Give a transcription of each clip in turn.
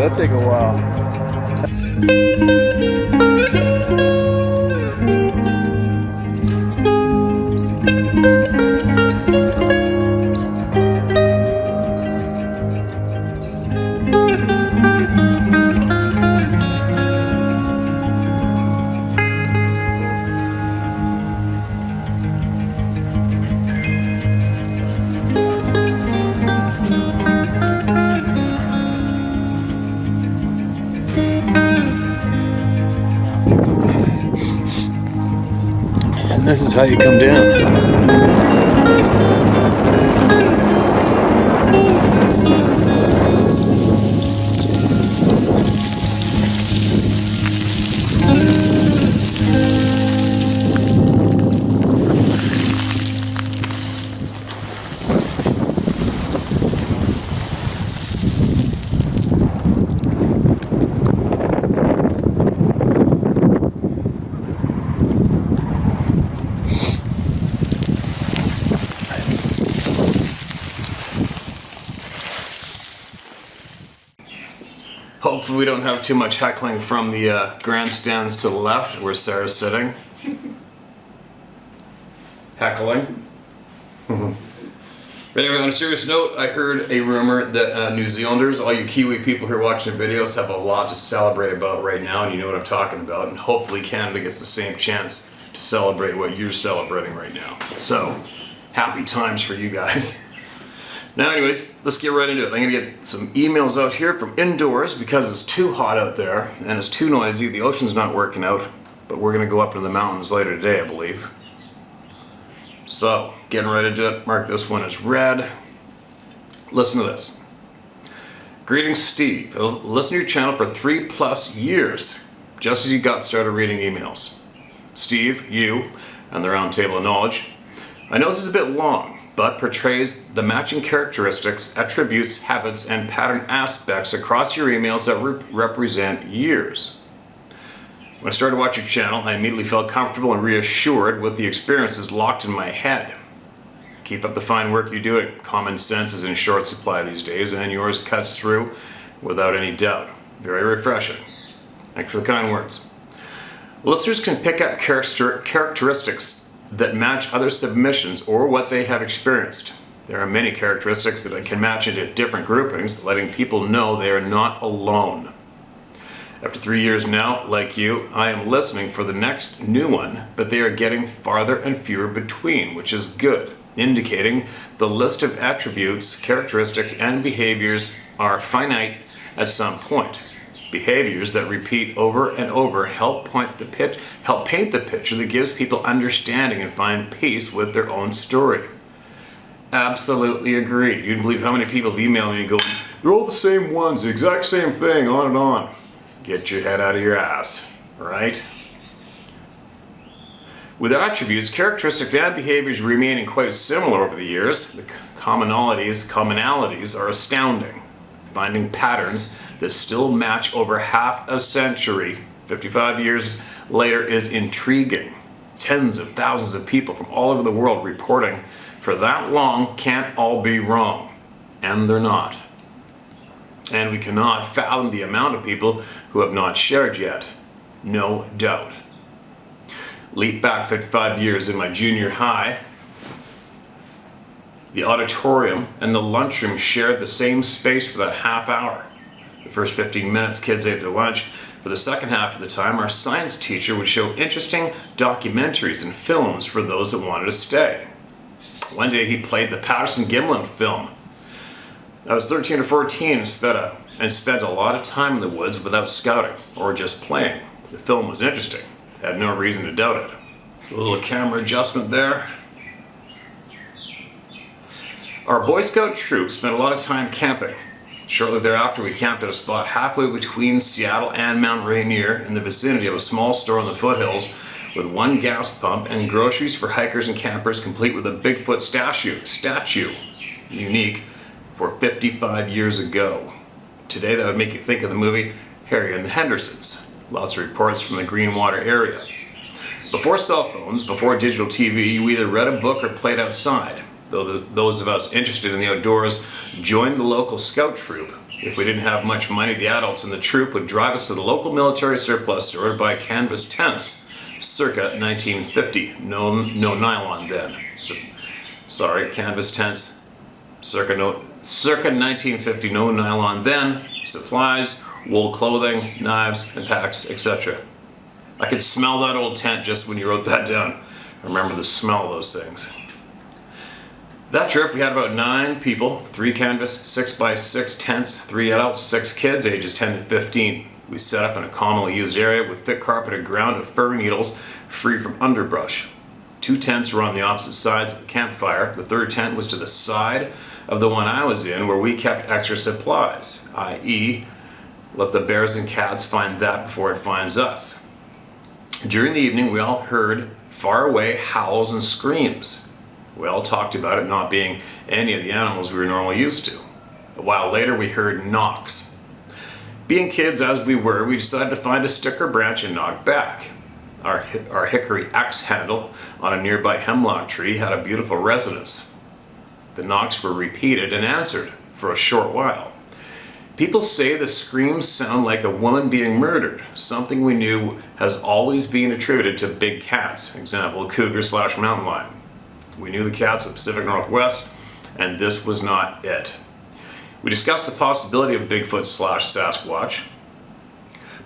that'll take a while. And this is how you come down. Hopefully we don't have too much heckling from the grandstands to the left where Sarah's sitting. Heckling. But anyway, on a serious note, I heard a rumor that New Zealanders, all you Kiwi people who are watching the videos, have a lot to celebrate about right now, and you know what I'm talking about, and hopefully Canada gets the same chance to celebrate what you're celebrating right now. So, happy times for you guys. Now anyways, let's get right into it. I'm going to get some emails out here from indoors because it's too hot out there and it's too noisy. The ocean's not working out, but we're going to go up into the mountains later today, I believe. So, getting right into it. Mark this one as red. Listen to this. Greetings, Steve. I've listened to your channel for 3+ years, just as you got started reading emails. Steve, you, and the round table of knowledge. I know this is a bit long, but portrays the matching characteristics, attributes, habits, and pattern aspects across your emails that represent years. When I started watching your channel, I immediately felt comfortable and reassured with the experiences locked in my head. Keep up the fine work you do. Common sense is in short supply these days, and yours cuts through without any doubt. Very refreshing. Thanks for the kind words. Listeners can pick up characteristics that match other submissions or what they have experienced. There are many characteristics that can match into different groupings, letting people know they are not alone. After 3 years now, like you, I am listening for the next new one, but they are getting farther and fewer between, which is good, indicating the list of attributes, characteristics, and behaviors are finite at some point. Behaviors that repeat over and over help paint the picture that gives people understanding and find peace with their own story. Absolutely agreed. You'd believe how many people have emailed me and go, they're all the same ones, the exact same thing, on and on. Get your head out of your ass, right? With attributes, characteristics, and behaviors remaining quite similar over the years, the commonalities are astounding. Finding patterns that still match over half a century, 55 years later, is intriguing. Tens of thousands of people from all over the world reporting for that long can't all be wrong. And they're not. And we cannot fathom the amount of people who have not shared yet. No doubt. Leap back 55 years in my junior high. The auditorium and the lunchroom shared the same space for that half hour. The first 15 minutes, kids ate their lunch. For the second half of the time, our science teacher would show interesting documentaries and films for those that wanted to stay. One day he played the Patterson-Gimlin film. I was 13 or 14 and spent a lot of time in the woods without scouting or just playing. The film was interesting. I had no reason to doubt it. A little camera adjustment there. Our Boy Scout troop spent a lot of time camping. Shortly thereafter, we camped at a spot halfway between Seattle and Mount Rainier in the vicinity of a small store in the foothills with one gas pump and groceries for hikers and campers, complete with a Bigfoot statue, unique for 55 years ago. Today, that would make you think of the movie Harry and the Hendersons. Lots of reports from the Greenwater area. Before cell phones, before digital TV, you either read a book or played outside. Though those of us interested in the outdoors joined the local scout troop, If we didn't have much money, the adults in the troop would drive us to the local military surplus store to buy canvas tents, circa 1950. No nylon then. Sorry, canvas tents, circa 1950, no nylon then. Supplies, wool clothing, knives and packs, etc. I could smell that old tent just when you wrote that down. I remember the smell of those things. That trip we had about 9 people, 3 canvas 6x6 tents, 3 adults, 6 kids ages 10 to 15. We set up in a commonly used area with thick carpeted ground of fir needles free from underbrush. 2 tents were on the opposite sides of the campfire. The third tent was to the side of the one I was in, where we kept extra supplies, i.e. let the bears and cats find that before it finds us. During the evening we all heard far away howls and screams. We all talked about it not being any of the animals we were normally used to. A while later we heard knocks. Being kids as we were, we decided to find a stick or branch and knock back. Our hickory axe handle on a nearby hemlock tree had a beautiful resonance. The knocks were repeated and answered for a short while. People say the screams sound like a woman being murdered, something we knew has always been attributed to big cats, example cougar/mountain lion. We knew the cats of the Pacific Northwest, and this was not it. We discussed the possibility of Bigfoot/Sasquatch.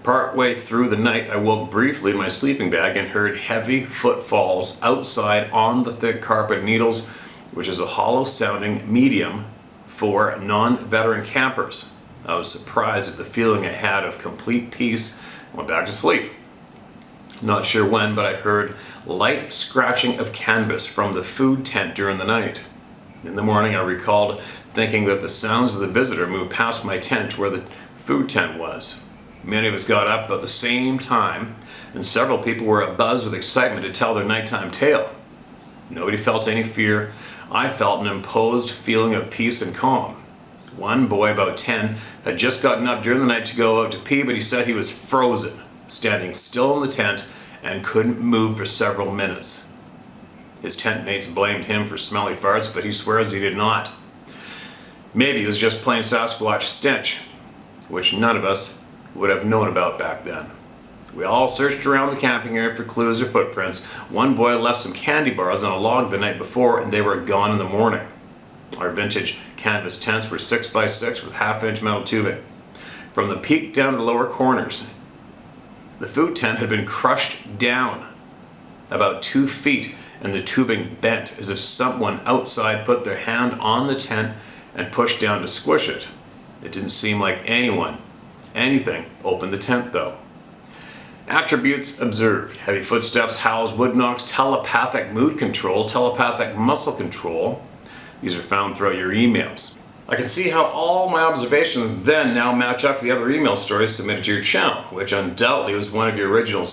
Partway through the night, I woke briefly in my sleeping bag and heard heavy footfalls outside on the thick carpet needles, which is a hollow sounding medium for non-veteran campers. I was surprised at the feeling I had of complete peace and went back to sleep. Not sure when, but I heard light scratching of canvas from the food tent during the night. In the morning I recalled thinking that the sounds of the visitor moved past my tent to where the food tent was. Many of us got up about the same time, and several people were abuzz with excitement to tell their nighttime tale. Nobody felt any fear. I felt an imposed feeling of peace and calm. One boy, about 10, had just gotten up during the night to go out to pee, but he said he was frozen, standing still in the tent and couldn't move for several minutes. His tent mates blamed him for smelly farts, but he swears he did not. Maybe it was just plain Sasquatch stench, which none of us would have known about back then. We all searched around the camping area for clues or footprints. One boy left some candy bars on a log the night before, and they were gone in the morning. Our vintage canvas tents were 6x6 with half-inch metal tubing. From the peak down to the lower corners, the food tent had been crushed down about 2 feet, and the tubing bent as if someone outside put their hand on the tent and pushed down to squish it. It didn't seem like anything opened the tent though. Attributes observed: heavy footsteps, howls, wood knocks, telepathic mood control, telepathic muscle control. These are found throughout your emails. I can see how all my observations then now match up to the other email stories submitted to your channel, which undoubtedly was one of your original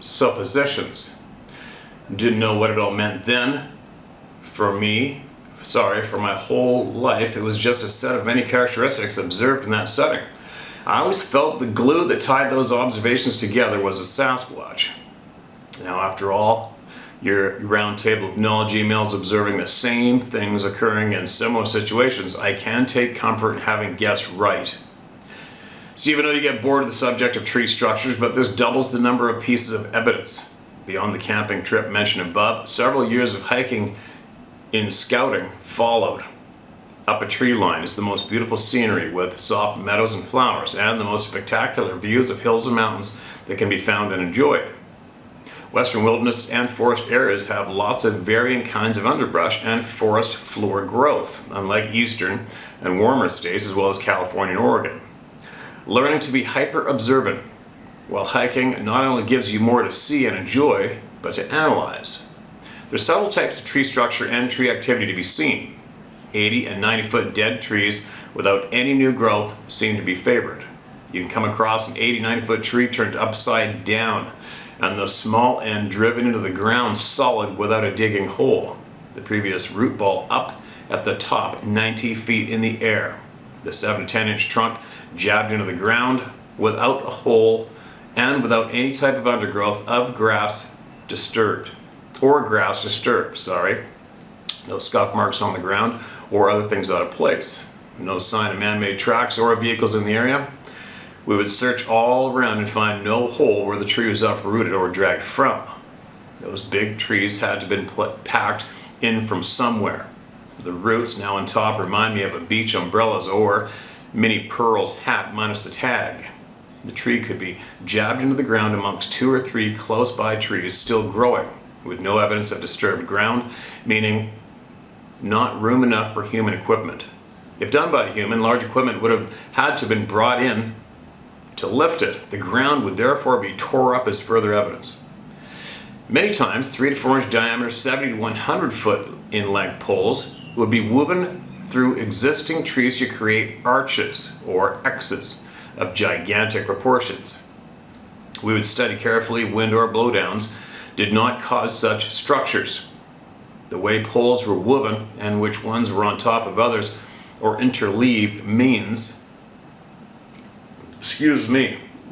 suppositions. Didn't know what it all meant then. For my whole life, it was just a set of many characteristics observed in that setting. I always felt the glue that tied those observations together was a Sasquatch. Now, after all, your round table of knowledge emails observing the same things occurring in similar situations, I can take comfort in having guessed right. Steve, I know you get bored of the subject of tree structures, but this doubles the number of pieces of evidence. Beyond the camping trip mentioned above, several years of hiking in scouting followed. Up a tree line is the most beautiful scenery with soft meadows and flowers, and the most spectacular views of hills and mountains that can be found and enjoyed. Western wilderness and forest areas have lots of varying kinds of underbrush and forest floor growth, unlike eastern and warmer states as well as California and Oregon. Learning to be hyper-observant while hiking not only gives you more to see and enjoy, but to analyze. There's several types of tree structure and tree activity to be seen. 80 and 90 foot dead trees without any new growth seem to be favored. You can come across an 80, 90 foot tree turned upside down and the small end driven into the ground solid without a digging hole. The previous root ball up at the top 90 feet in the air. The 7 to 10 inch trunk jabbed into the ground without a hole and without any type of undergrowth of grass disturbed. No scuff marks on the ground or other things out of place. No sign of man-made tracks or vehicles in the area. We would search all around and find no hole where the tree was uprooted or dragged from. Those big trees had to have been packed in from somewhere. The roots, now on top, remind me of a beach umbrella's or Minnie Pearl's hat minus the tag. The tree could be jabbed into the ground amongst 2 or 3 close-by trees still growing, with no evidence of disturbed ground, meaning not room enough for human equipment. If done by a human, large equipment would have had to have been brought in to lift it. The ground would therefore be tore up as further evidence. Many times, 3 to 4 inch diameter, 70 to 100 foot in length poles would be woven through existing trees to create arches or X's of gigantic proportions. We would study carefully wind or blowdowns did not cause such structures. The way poles were woven and which ones were on top of others or interleaved means,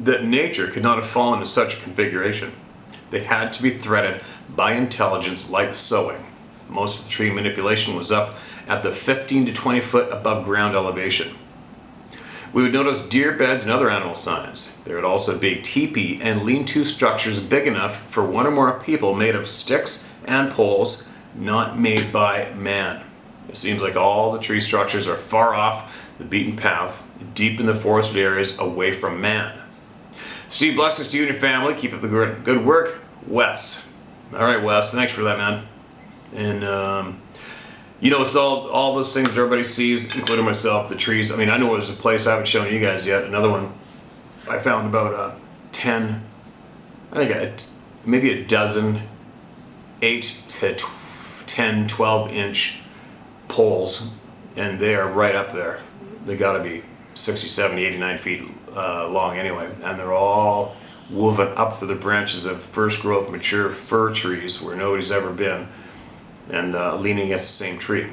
that nature could not have fallen to such a configuration. They had to be threaded by intelligence like sewing. Most of the tree manipulation was up at the 15 to 20 foot above ground elevation. We would notice deer beds and other animal signs. There would also be teepee and lean-to structures big enough for 1 or more people made of sticks and poles, not made by man. It seems like all the tree structures are far off the beaten path, deep in the forested areas away from man. Steve, blessings to you and your family. Keep up the good work. Wes. All right, Wes, thanks for that, man. And it's all those things that everybody sees, including myself, the trees. I mean, I know there's a place I haven't shown you guys yet. Another one I found about 10, I think maybe a dozen 8 to 10, 12 inch poles, and they are right up there. They got to be 60, 70, 89 feet long anyway, and they're all woven up through the branches of first growth mature fir trees where nobody's ever been, and leaning against the same tree.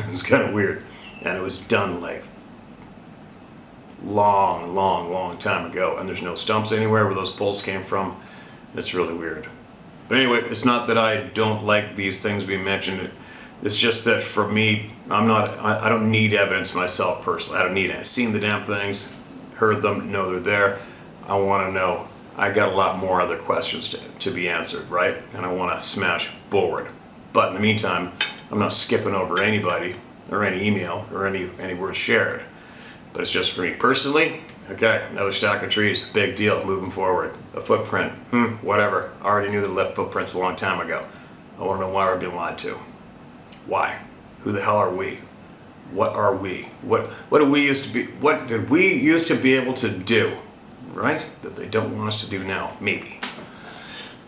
It's kind of weird, and it was done like long time ago, and there's no stumps anywhere where those poles came from. It's really weird. But anyway, it's not that I don't like these things being mentioned. It's just that for me, I don't need evidence myself personally. I don't need it. I've seen the damn things, heard them, know they're there. I want to know. I got a lot more other questions to be answered, right? And I want to smash forward. But in the meantime, I'm not skipping over anybody or any email or any words shared. But it's just for me personally. Okay, another stack of trees, big deal, moving forward. A footprint, whatever. I already knew they left footprints a long time ago. I want to know why we're being lied to. Why? Who the hell are we? What are we? What do we used to be? What did we used to be able to do, right? That they don't want us to do now, maybe.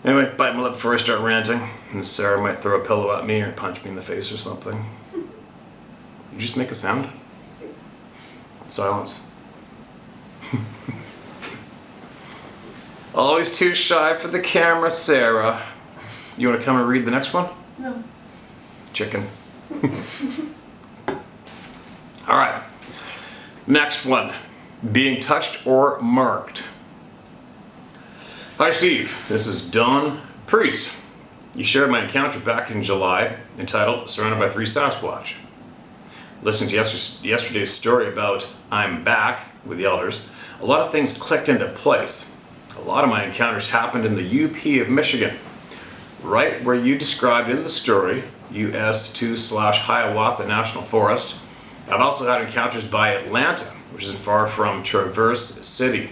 Anyway, bite my lip before I start ranting, and Sarah might throw a pillow at me or punch me in the face or something. You just make a sound. Silence. Always too shy for the camera, Sarah. You want to come and read the next one? No. Chicken. All right. Next one. Being touched or marked. Hi, Steve. This is Don Priest. You shared my encounter back in July entitled Surrounded by 3 Sasquatch. Listening to yesterday's story about I'm Back with the elders, a lot of things clicked into place. A lot of my encounters happened in the UP of Michigan, right where you described in the story, US2/Hiawatha National Forest. I've also had encounters by Atlanta, which isn't far from Traverse City.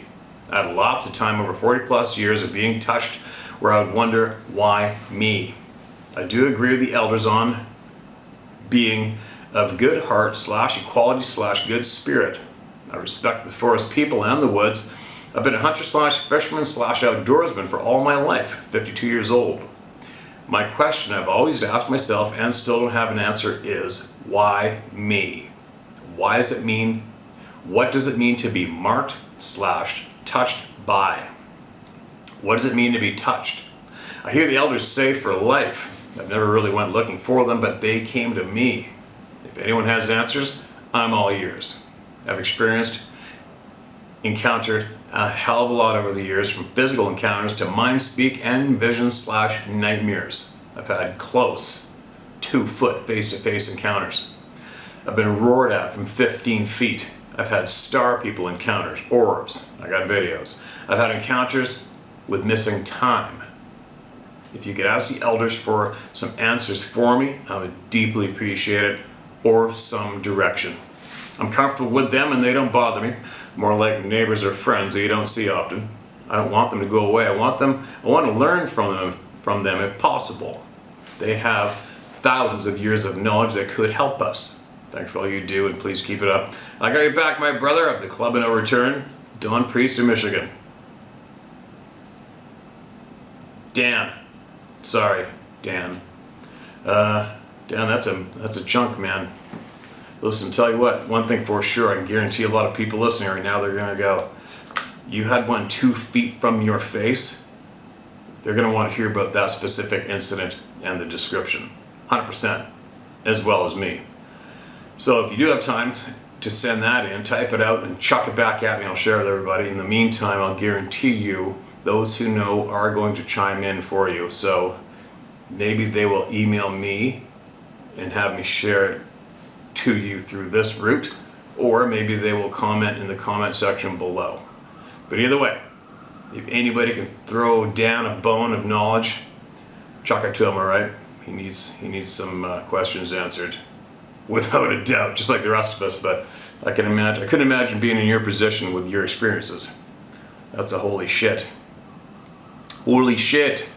I had lots of time over 40 plus years of being touched where I would wonder, why me? I do agree with the elders on being of good heart /equality /good spirit. I respect the forest people and the woods. I've been a hunter /fisherman /outdoorsman for all my life, 52 years old. My question I've always asked myself and still don't have an answer is, why me? Why does it mean, what does it mean to be marked /touched by? What does it mean to be touched? I hear the elders say for life. I've never really went looking for them, but they came to me. If anyone has answers, I'm all ears. I've encountered a hell of a lot over the years, from physical encounters to mind speak and vision /nightmares. I've had close 2-foot face-to-face encounters. I've been roared at from 15 feet. I've had star people encounters, orbs. I got videos. I've had encounters with missing time. If you could ask the elders for some answers for me, I would deeply appreciate it, or some direction. I'm comfortable with them and they don't bother me. More like neighbors or friends that you don't see often. I don't want them to go away. I want to learn from them if possible. They have thousands of years of knowledge that could help us. Thanks for all you do, and please keep it up. I got your back, my brother, of the Club of No Return, Don Priest of Michigan. Dan. Sorry, Dan. Dan, that's a chunk, man. Listen, tell you what, one thing for sure, I can guarantee a lot of people listening right now, they're gonna go, you had one 2 feet from your face? They're gonna want to hear about that specific incident and the description. 100%, as well as me. So if you do have time to send that in, type it out and chuck it back at me, I'll share it with everybody. In the meantime, I'll guarantee you, those who know are going to chime in for you. So maybe they will email me and have me share it to you through this route, or maybe they will comment in the comment section below. But either way, if anybody can throw down a bone of knowledge, chuck it to him, all right? He needs some questions answered, without a doubt, just like the rest of us. But I couldn't imagine being in your position with your experiences. That's a holy shit. Holy shit.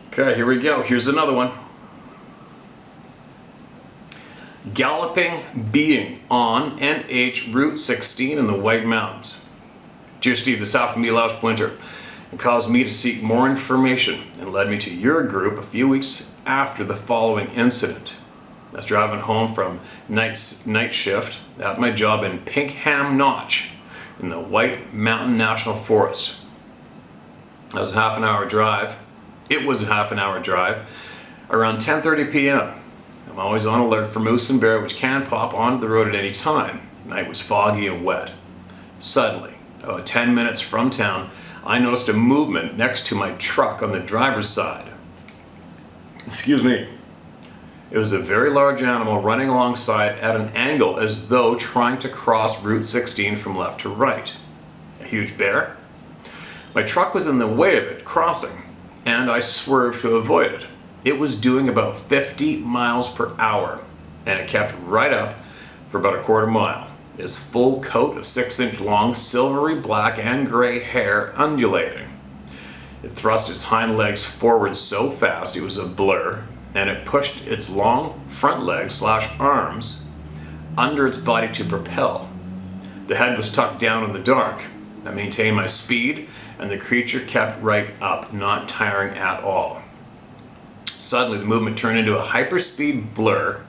Okay, here we go. Here's another one. Galloping being on NH Route 16 in the White Mountains. Dear Steve, this happened to me last winter and caused me to seek more information and led me to your group a few weeks after the following incident. I was driving home from night shift at my job in Pinkham Notch in the White Mountain National Forest. It was a half an hour drive. Around 10:30 p.m. I'm always on alert for moose and bear, which can pop onto the road at any time. The night was foggy and wet. Suddenly, about 10 minutes from town, I noticed a movement next to my truck on the driver's side. Excuse me. It was a very large animal running alongside at an angle as though trying to cross Route 16 from left to right. A huge bear? My truck was in the way of it crossing, and I swerved to avoid it. It was doing about 50 miles per hour, and it kept right up for about a quarter mile. His full coat of 6-inch long, silvery black and gray hair undulating. It thrust its hind legs forward so fast it was a blur, and it pushed its long front legs / arms under its body to propel. The head was tucked down in the dark. I maintained my speed, and the creature kept right up, not tiring at all. Suddenly, the movement turned into a hyperspeed blur,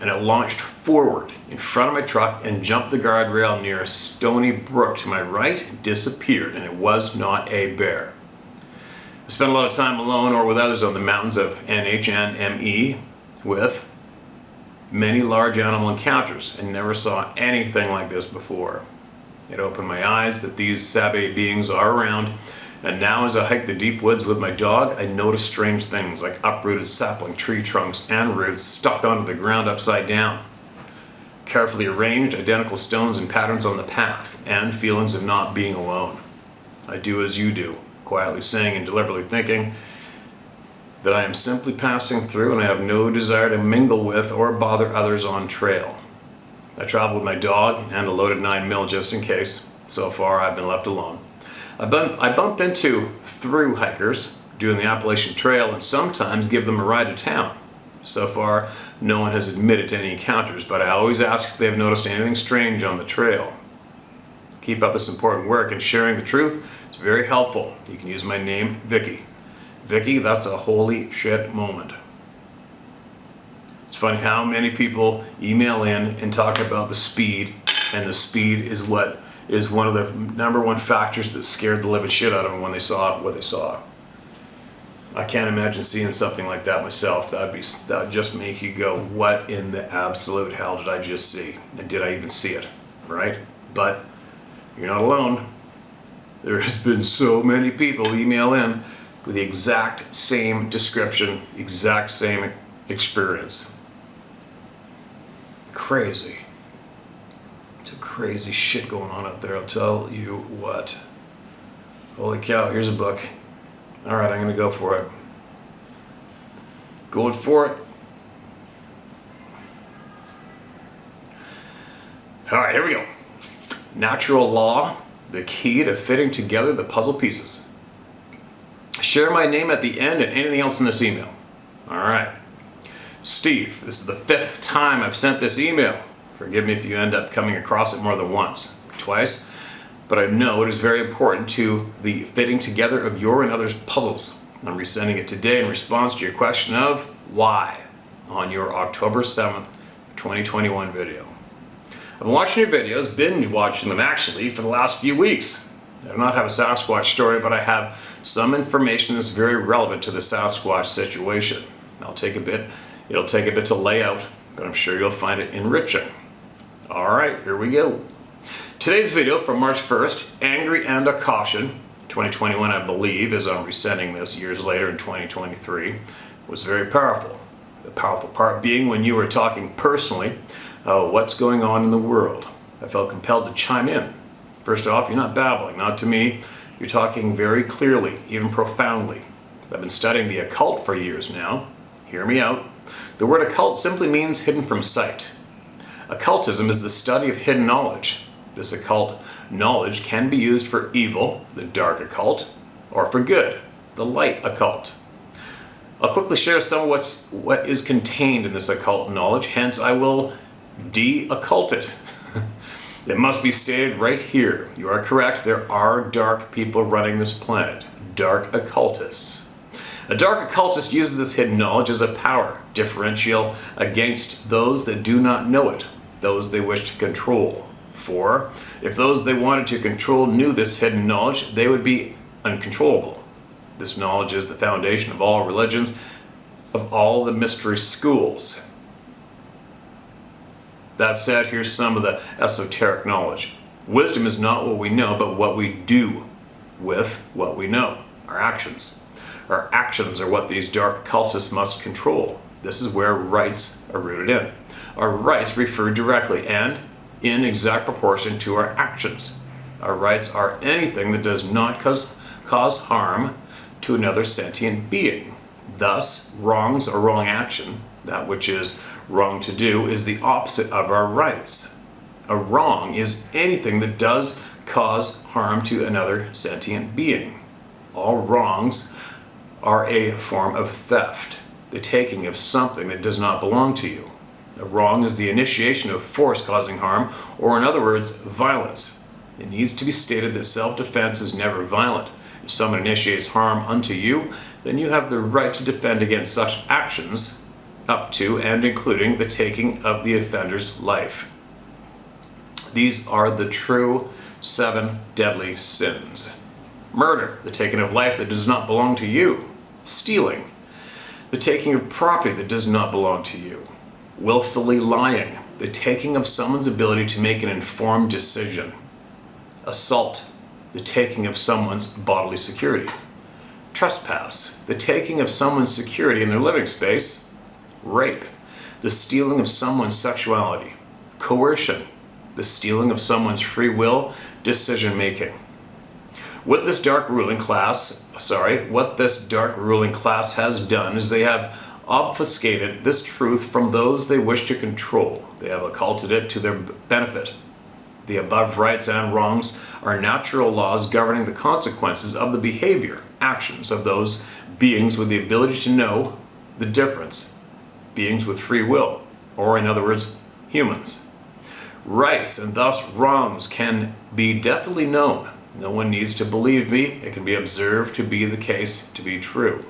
and it launched forward in front of my truck and jumped the guardrail near a stony brook to my right and disappeared, and it was not a bear. I spent a lot of time alone or with others on the mountains of NH and ME with many large animal encounters and never saw anything like this before. It opened my eyes that these Sabe beings are around, and now as I hike the deep woods with my dog, I notice strange things like uprooted sapling tree trunks and roots stuck onto the ground upside down, carefully arranged identical stones and patterns on the path, and feelings of not being alone. I do as you do, quietly saying and deliberately thinking that I am simply passing through and I have no desire to mingle with or bother others on trail. I travel with my dog and a loaded 9mm just in case. So far, I've been left alone. I bump into through hikers doing the Appalachian Trail and sometimes give them a ride to town. So far, no one has admitted to any encounters, but I always ask if they have noticed anything strange on the trail. Keep up this important work, and sharing the truth is very helpful. You can use my name, Vicky. Vicky, that's a holy shit moment. It's funny how many people email in and talk about the speed, and the speed is what is one of the number one factors that scared the living shit out of them when they saw what they saw. I can't imagine seeing something like that myself. That would just make you go, what in the absolute hell did I just see? And did I even see it? Right? But you're not alone. There has been so many people email in with the exact same description, exact same experience. crazy. Some crazy shit going on out there, I'll tell you what. Holy cow, here's a book. Alright, I'm gonna go for it. Going for it. Alright, here we go. Natural law, the key to fitting together the puzzle pieces. Share my name at the end and anything else in this email. Alright. Steve, this is the 5th time I've sent this email. Forgive me if you end up coming across it more than once, twice, but I know it is very important to the fitting together of your and others' puzzles. I'm resending it today in response to your question of why on your October 7th, 2021 video. I've been watching your videos, binge watching them actually, for the last few weeks. I do not have a Sasquatch story, but I have some information that's very relevant to the Sasquatch situation. It'll take a bit to lay out, but I'm sure you'll find it enriching. Alright, here we go. Today's video from March 1st, Angry and a Caution, 2021 I believe, as I'm resending this years later in 2023, was very powerful. The powerful part being when you were talking personally, what's going on in the world. I felt compelled to chime in. First off, you're not babbling, not to me. You're talking very clearly, even profoundly. I've been studying the occult for years now. Hear me out. The word occult simply means hidden from sight. Occultism is the study of hidden knowledge. This occult knowledge can be used for evil, the dark occult, or for good, the light occult. I'll quickly share some of what is contained in this occult knowledge, hence I will de-occult it. It must be stated right here. You are correct, there are dark people running this planet, dark occultists. A dark occultist uses this hidden knowledge as a power differential against those that do not know it, those they wish to control. For if those they wanted to control knew this hidden knowledge, they would be uncontrollable. This knowledge is the foundation of all religions, of all the mystery schools. That said, here's some of the esoteric knowledge. Wisdom is not what we know, but what we do with what we know, our actions. Our actions are what these dark occultists must control. This is where rights are rooted in. Our rights refer directly and in exact proportion to our actions. Our rights are anything that does not cause harm to another sentient being. Thus, wrongs or wrong action, that which is wrong to do, is the opposite of our rights. A wrong is anything that does cause harm to another sentient being. All wrongs are a form of theft, the taking of something that does not belong to you. A wrong is the initiation of force causing harm, or in other words, violence. It needs to be stated that self-defense is never violent. If someone initiates harm unto you, then you have the right to defend against such actions, up to and including the taking of the offender's life. These are the true 7 deadly sins. Murder, the taking of life that does not belong to you. Stealing, the taking of property that does not belong to you. Willfully lying, the taking of someone's ability to make an informed decision. Assault, the taking of someone's bodily security. Trespass, the taking of someone's security in their living space. Rape, the stealing of someone's sexuality. Coercion, the stealing of someone's free will, decision making. What this dark ruling class has done is they have obfuscated this truth from those they wish to control. They have occulted it to their benefit. The above rights and wrongs are natural laws governing the consequences of the behavior, actions of those beings with the ability to know the difference. Beings with free will, or in other words, humans. Rights and thus wrongs can be definitely known. No one needs to believe me. It can be observed to be the case to be true.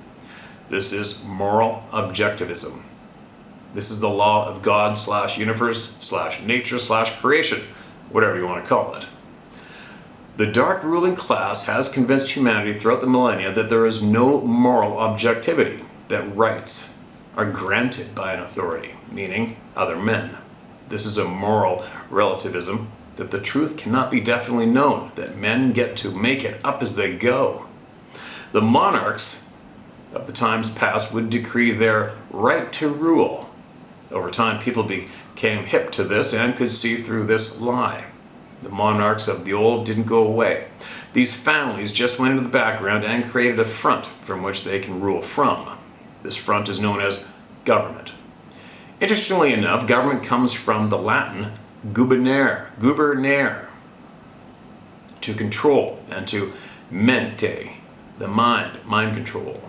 This is moral objectivism. This is the law of God / universe / nature / creation, whatever you want to call it. The dark ruling class has convinced humanity throughout the millennia that there is no moral objectivity, that rights are granted by an authority, meaning other men. This is a moral relativism, that the truth cannot be definitely known, that men get to make it up as they go. The monarchs of the times past would decree their right to rule. Over time, people became hip to this and could see through this lie. The monarchs of the old didn't go away. These families just went into the background and created a front from which they can rule from. This front is known as government. Interestingly enough, government comes from the Latin gubernare, to control, and to mente, the mind control.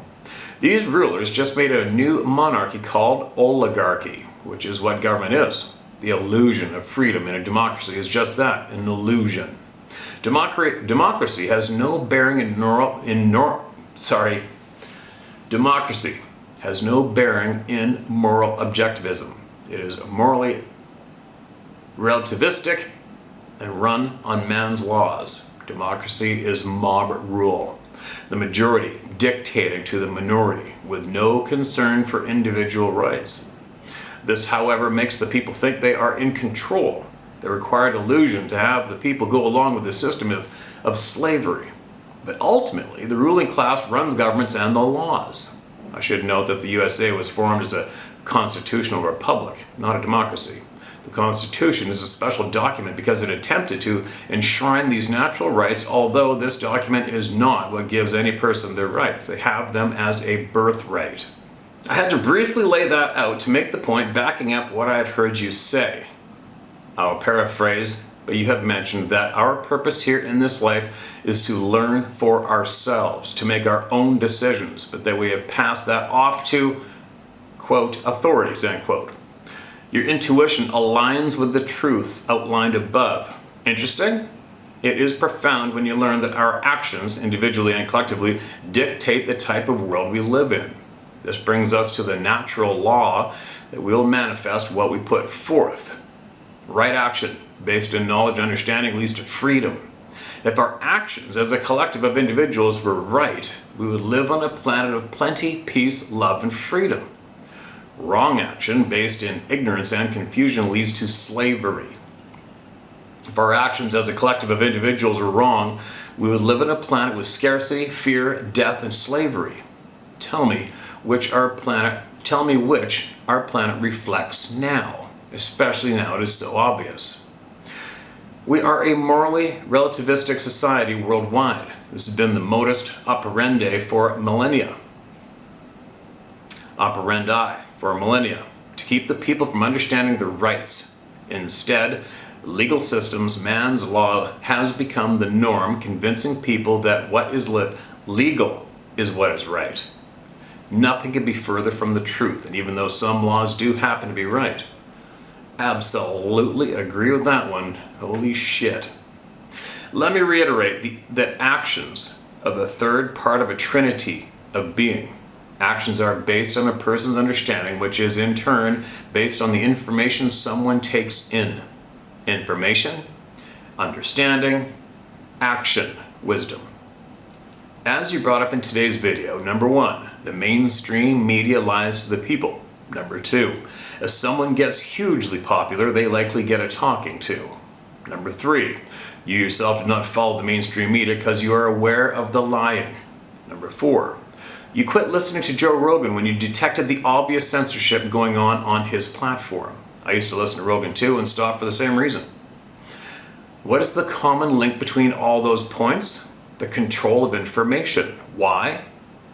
These rulers just made a new monarchy called oligarchy, which is what government is. The illusion of freedom in a democracy is just that, an illusion. Democracy has no bearing democracy has no bearing in moral objectivism. It is morally relativistic and run on man's laws. Democracy is mob rule, the majority dictating to the minority with no concern for individual rights. This, however, makes the people think they are in control. The required illusion to have the people go along with the system of slavery. But ultimately, the ruling class runs governments and the laws. I should note that the USA was formed as a constitutional republic, not a democracy. The Constitution is a special document because it attempted to enshrine these natural rights, although this document is not what gives any person their rights. They have them as a birthright. I had to briefly lay that out to make the point backing up what I have heard you say. I'll paraphrase, but you have mentioned that our purpose here in this life is to learn for ourselves, to make our own decisions, but that we have passed that off to, quote, authorities, end quote. Your intuition aligns with the truths outlined above. Interesting? It is profound when you learn that our actions, individually and collectively, dictate the type of world we live in. This brings us to the natural law that we will manifest what we put forth. Right action, based in knowledge and understanding, leads to freedom. If our actions as a collective of individuals were right, we would live on a planet of plenty, peace, love, and freedom. Wrong action, based in ignorance and confusion, leads to slavery. If our actions as a collective of individuals were wrong, we would live on a planet with scarcity, fear, death, and slavery. Tell me which our planet reflects now. Especially now it is so obvious. We are a morally relativistic society worldwide. This has been the modus operandi for millennia. To keep the people from understanding their rights. Instead, legal systems, man's law has become the norm, convincing people that what is legal is what is right. Nothing can be further from the truth, and even though some laws do happen to be right, absolutely agree with that one. Holy shit. Let me reiterate that actions are the third part of a trinity of being. Actions are based on a person's understanding, which is in turn based on the information someone takes in. Information, understanding, action, wisdom. As you brought up in today's video, number 1, the mainstream media lies to the people. Number 2, as someone gets hugely popular, they likely get a talking to. Number 3, you yourself did not follow the mainstream media because you are aware of the lying. Number 4, you quit listening to Joe Rogan when you detected the obvious censorship going on his platform. I used to listen to Rogan too and stopped for the same reason. What is the common link between all those points? The control of information. Why?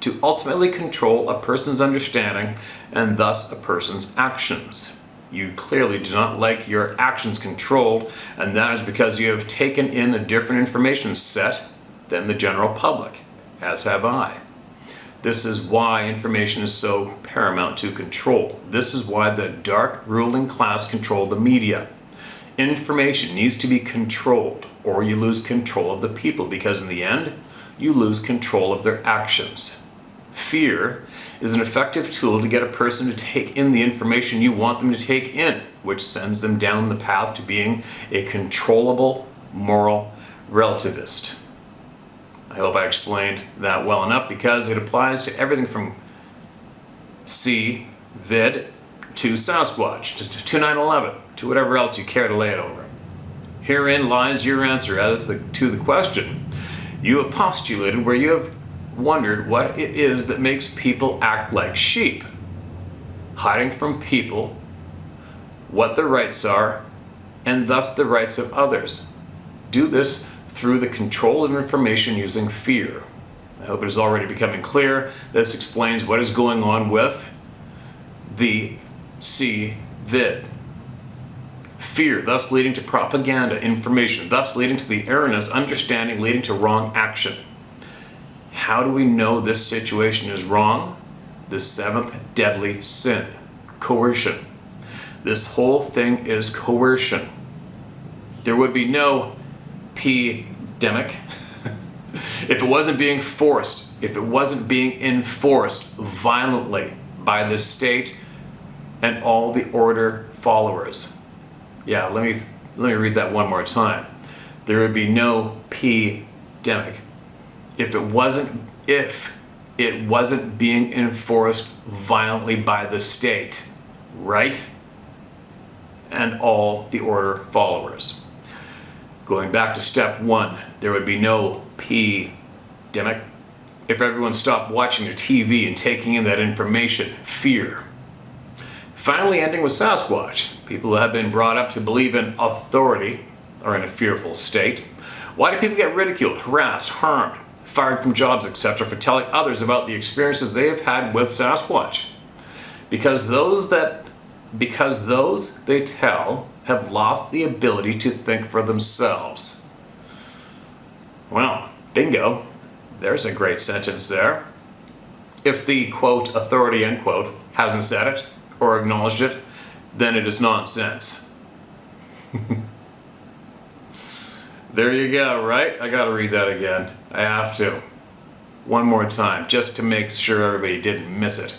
To ultimately control a person's understanding and thus a person's actions. You clearly do not like your actions controlled, and that is because you have taken in a different information set than the general public, as have I. This is why information is so paramount to control. This is why the dark ruling class control the media. Information needs to be controlled, or you lose control of the people, because in the end, you lose control of their actions. Fear is an effective tool to get a person to take in the information you want them to take in, which sends them down the path to being a controllable moral relativist. I hope I explained that well enough, because it applies to everything from vid to Sasquatch to 9/11 to whatever else you care to lay it over. Herein lies your answer to the question you have postulated, where you have wondered what it is that makes people act like sheep, hiding from people what their rights are, and thus the rights of others. Do this through the control of information using fear. I hope it is already becoming clear. This explains what is going on with the CVID. Fear, thus leading to propaganda, information, thus leading to the erroneous understanding, leading to wrong action. How do we know this situation is wrong? The seventh deadly sin, coercion. This whole thing is coercion. There would be no pandemic if it wasn't being forced, if it wasn't being enforced violently by the state and all the order followers. Yeah, let me read that one more time. There would be no pandemic if it wasn't being enforced violently by the state, right? And all the order followers. Going back to step one, there would be no pandemic if everyone stopped watching their TV and taking in that information, fear. Finally, ending with Sasquatch. People who have been brought up to believe in authority are in a fearful state. Why do people get ridiculed, harassed, harmed, fired from jobs, etc. for telling others about the experiences they have had with Sasquatch? Because those they tell have lost the ability to think for themselves. Well, bingo. There's a great sentence there. If the, quote, authority, end quote, hasn't said it or acknowledged it, then it is nonsense. There you go, right? I gotta read that again. I have to. One more time, just to make sure everybody didn't miss it.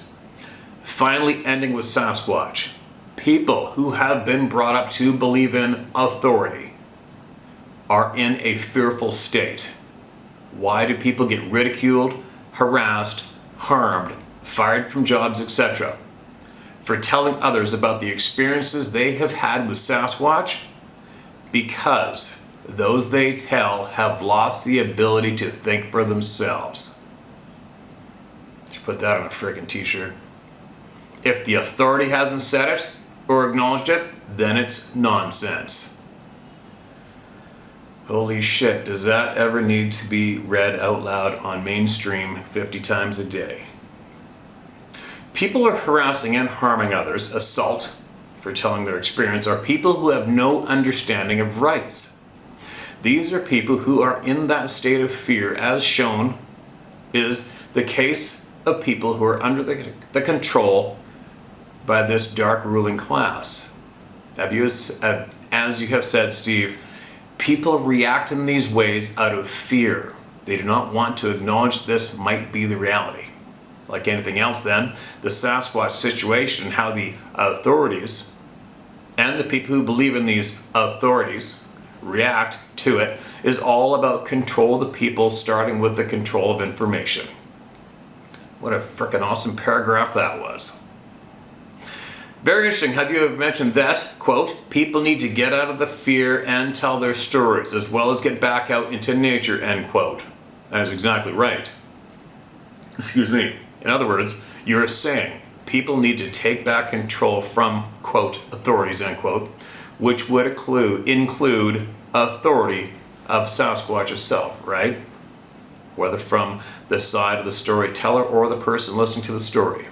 Finally, ending with Sasquatch. People who have been brought up to believe in authority are in a fearful state. Why do people get ridiculed, harassed, harmed, fired from jobs, etc. for telling others about the experiences they have had with Sasquatch? Because those they tell have lost the ability to think for themselves. Just put that on a friggin' t-shirt. If the authority hasn't said it or acknowledged it, then it's nonsense. Holy shit, does that ever need to be read out loud on mainstream 50 times a day? People are harassing and harming others, assault, for telling their experience, are people who have no understanding of rights. These are people who are in that state of fear, as shown is the case of people who are under the control by this dark ruling class. As you have said, Steve, people react in these ways out of fear. They do not want to acknowledge this might be the reality. Like anything else then, the Sasquatch situation and how the authorities and the people who believe in these authorities react to it is all about control of the people, starting with the control of information. What a frickin' awesome paragraph that was. Very interesting how you have mentioned that, quote, people need to get out of the fear and tell their stories, as well as get back out into nature, end quote. That is exactly right. Excuse me. In other words, you're saying people need to take back control from, quote, authorities, end quote, which would include authority of Sasquatch itself, right? Whether from the side of the storyteller or the person listening to the story.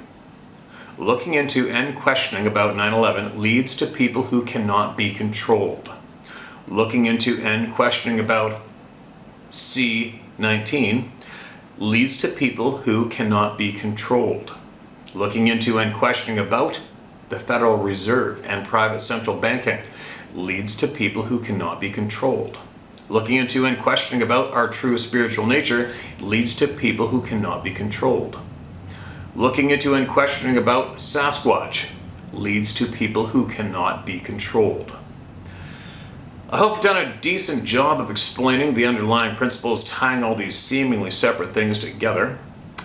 Looking into and questioning about 9/11 leads to people who cannot be controlled. Looking into and questioning about C-19 leads to people who cannot be controlled. Looking into and questioning about the Federal Reserve and private central banking leads to people who cannot be controlled. Looking into and questioning about our true spiritual nature leads to people who cannot be controlled. Looking into and questioning about Sasquatch leads to people who cannot be controlled. I hope I've done a decent job of explaining the underlying principles tying all these seemingly separate things together.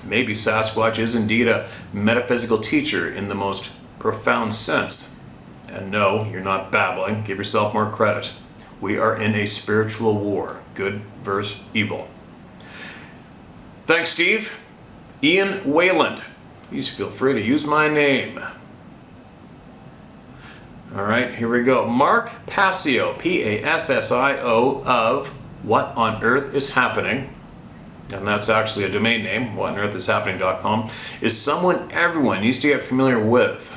Maybe Sasquatch is indeed a metaphysical teacher in the most profound sense. And no, you're not babbling. Give yourself more credit. We are in a spiritual war, good versus evil. Thanks, Steve. Ian Wayland. Please feel free to use my name. All right, here we go. Mark Passio, P-A-S-S-I-O, of What on Earth is Happening, and that's actually a domain name, whatonearthishappening.com, is someone everyone needs to get familiar with.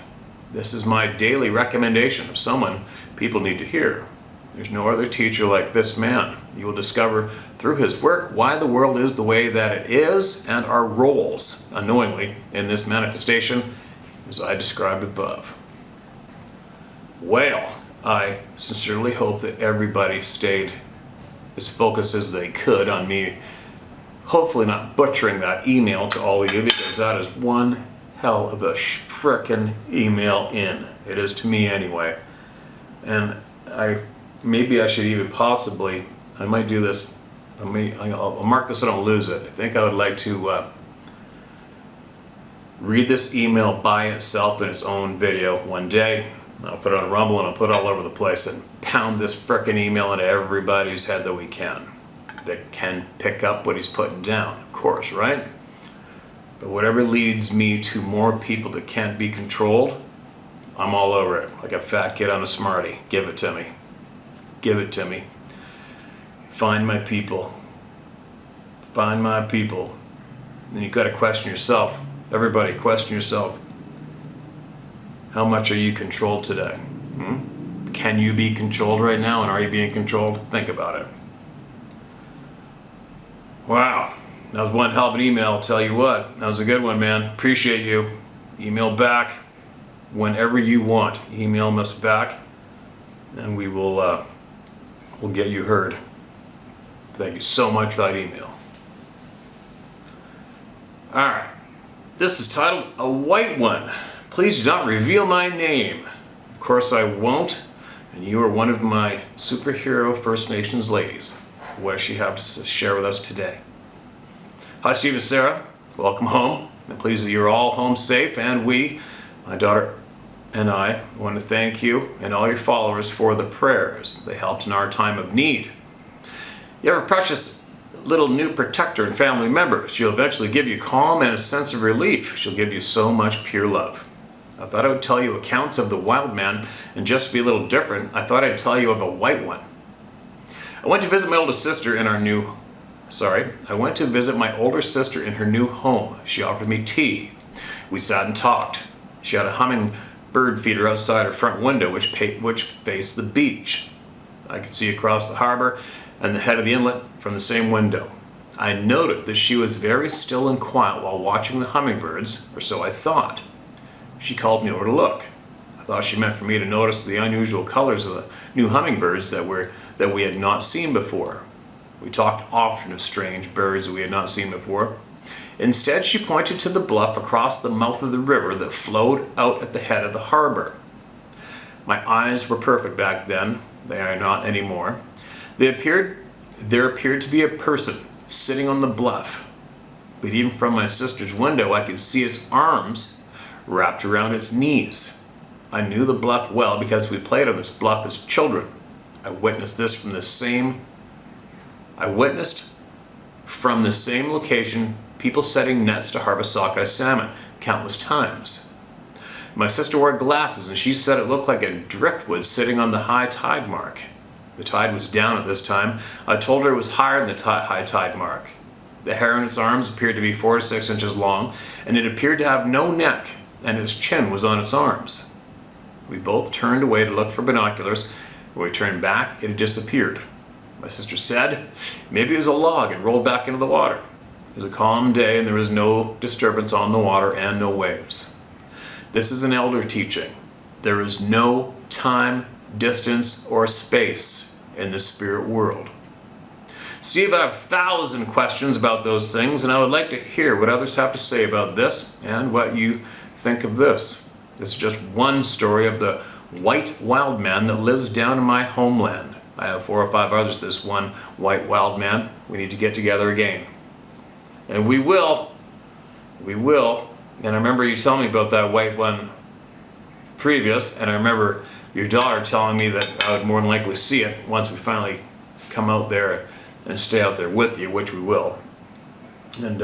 This is my daily recommendation of someone people need to hear. There's no other teacher like this man. You will discover through his work why the world is the way that it is and our roles, unknowingly, in this manifestation, as I described above. Well, I sincerely hope that everybody stayed as focused as they could on me hopefully not butchering that email to all of you, because that is one hell of a frickin' email in. It is to me anyway. And maybe I should even possibly, I might do this, I'll mark this so I don't lose it. I think I would like to read this email by itself in its own video one day. I'll put it on Rumble and I'll put it all over the place and pound this frickin' email into everybody's head that we can. That can pick up what he's putting down, of course, right? But whatever leads me to more people that can't be controlled, I'm all over it. Like a fat kid on a Smartie. Give it to me. Give it to me. Find my people. Find my people. Then you've got to question yourself. Everybody, question yourself. How much are you controlled today? Can you be controlled right now, and are you being controlled? Think about it. Wow, that was one hell of an email, I'll tell you what. That was a good one, man. Appreciate you. Email back whenever you want. Email us back, and we'll get you heard. Thank you so much for that email. Alright, this is titled A White One. Please do not reveal my name. Of course I won't, and you are one of my superhero First Nations ladies. What does she have to share with us today? Hi, Steve and Sarah. Welcome home. I'm pleased that you're all home safe, and we, my daughter and I, want to thank you and all your followers for the prayers. They helped in our time of need. You have a precious little new protector and family member. She'll eventually give you calm and a sense of relief. She'll give you so much pure love. I thought I would tell you accounts of the wild man, and just to be a little different, I thought I'd tell you of a white one. I went to visit my older sister in her new home. She offered me tea. We sat and talked. She had a hummingbird feeder outside her front window, which faced the beach. I could see across the harbor and the head of the inlet from the same window. I noted that she was very still and quiet while watching the hummingbirds, or so I thought. She called me over to look. I thought she meant for me to notice the unusual colors of the new hummingbirds that we had not seen before. We talked often of strange birds that we had not seen before. Instead, she pointed to the bluff across the mouth of the river that flowed out at the head of the harbor. My eyes were perfect back then. They are not anymore. There appeared to be a person sitting on the bluff. But even from my sister's window, I could see its arms wrapped around its knees. I knew the bluff well because we played on this bluff as children. I witnessed from the same location people setting nets to harvest sockeye salmon countless times. My sister wore glasses, and she said it looked like a driftwood sitting on the high tide mark. The tide was down at this time. I told her it was higher than the high tide mark. The hair on its arms appeared to be 4 to 6 inches long, and it appeared to have no neck, and its chin was on its arms. We both turned away to look for binoculars. When we turned back, it had disappeared. My sister said, maybe it was a log and rolled back into the water. It was a calm day and there was no disturbance on the water and no waves. This is an elder teaching. There is no time, distance, or space in the spirit world. Steve, I have 1,000 questions about those things, and I would like to hear what others have to say about this and what you think of this. This is just one story of the white wild man that lives down in my homeland. I have 4 or 5 others, this one white wild man. We need to get together again. And we will. We will. And I remember you telling me about that white one previous, and I remember your daughter telling me that I would more than likely see it once we finally come out there and stay out there with you, which we will. And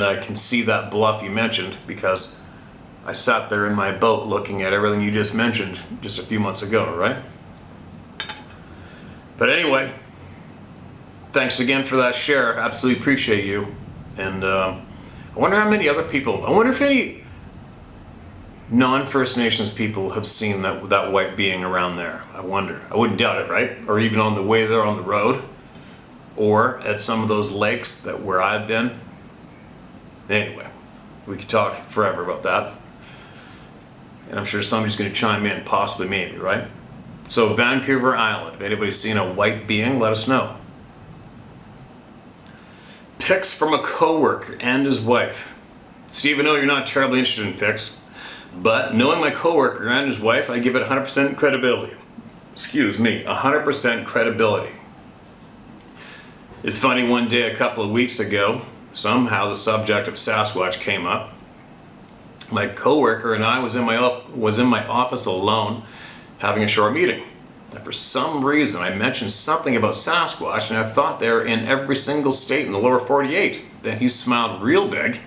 I can see that bluff you mentioned because I sat there in my boat looking at everything you just mentioned just a few months ago, right? But anyway, thanks again for that share. Absolutely appreciate you. And I wonder how many other people, I wonder if any non-First Nations people have seen that white being around there. I wonder. I wouldn't doubt it, right? Or even on the way there on the road, or at some of those lakes where I've been. Anyway, we could talk forever about that. And I'm sure somebody's going to chime in, possibly, maybe, right? So Vancouver Island, if anybody's seen a white being, let us know. Pics from a coworker and his wife. Steve, I know you're not terribly interested in pics, but knowing my coworker and his wife, I give it 100% credibility. Excuse me, 100% credibility. It's funny, one day a couple of weeks ago, somehow the subject of Sasquatch came up. My coworker and I was in my office alone having a short meeting. And for some reason I mentioned something about Sasquatch, and I thought they were in every single state in the lower 48. Then he smiled real big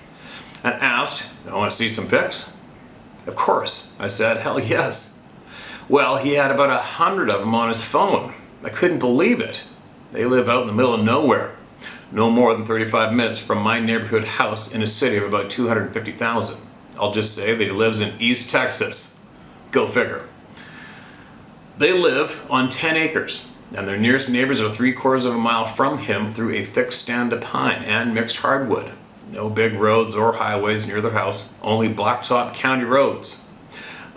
and asked, "I want to see some pics?" Of course, I said, hell yes. Well, he had about 100 of them on his phone. I couldn't believe it. They live out in the middle of nowhere, no more than 35 minutes from my neighborhood house in a city of about 250,000. I'll just say that he lives in East Texas. Go figure. They live on 10 acres, and their nearest neighbors are 3/4 of a mile from him through a thick stand of pine and mixed hardwood. No big roads or highways near their house, only blacktop county roads.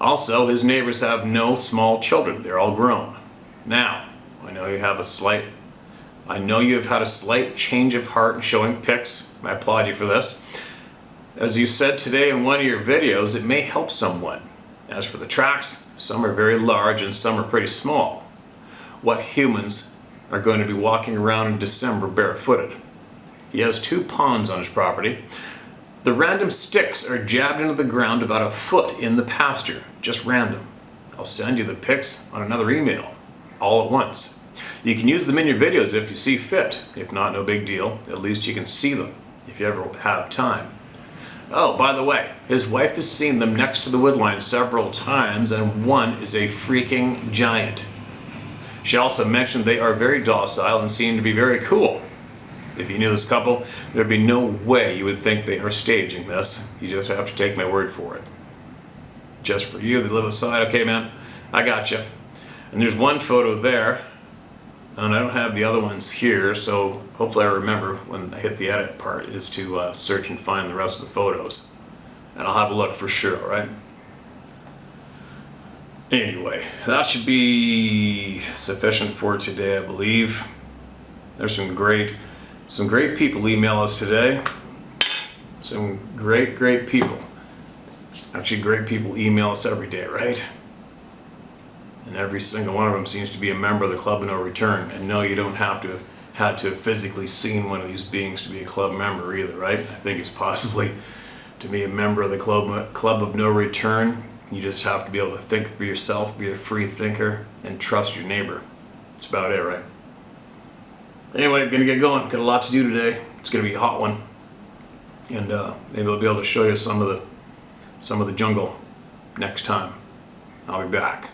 Also, his neighbors have no small children. They're all grown. Now, I know you've had a slight change of heart in showing pics. I applaud you for this. As you said today in one of your videos, it may help someone. As for the tracks, some are very large and some are pretty small. What humans are going to be walking around in December barefooted? He has 2 ponds on his property. The random sticks are jabbed into the ground about a foot in the pasture, just random. I'll send you the pics on another email, all at once. You can use them in your videos if you see fit. If not, no big deal. At least you can see them if you ever have time. Oh, by the way, his wife has seen them next to the woodline several times, and one is a freaking giant. She also mentioned they are very docile and seem to be very cool. If you knew this couple, there'd be no way you would think they are staging this. You just have to take my word for it. Just for you that live outside, okay man, I got you. And there's one photo there, and I don't have the other ones here, so hopefully I remember when I hit the edit part is to search and find the rest of the photos. And I'll have a look for sure, alright? Anyway, that should be sufficient for today, I believe. There's some great people email us today. Some great people. Actually, great people email us every day, right? And every single one of them seems to be a member of the Club of No Return. And no, you don't have to have physically seen one of these beings to be a club member either, right? I think it's possibly to be a member of the Club of No Return. You just have to be able to think for yourself, be a free thinker, and trust your neighbor. That's about it, right? Anyway, gonna get going. Got a lot to do today. It's gonna be a hot one, and maybe I'll be able to show you some of the jungle next time. I'll be back.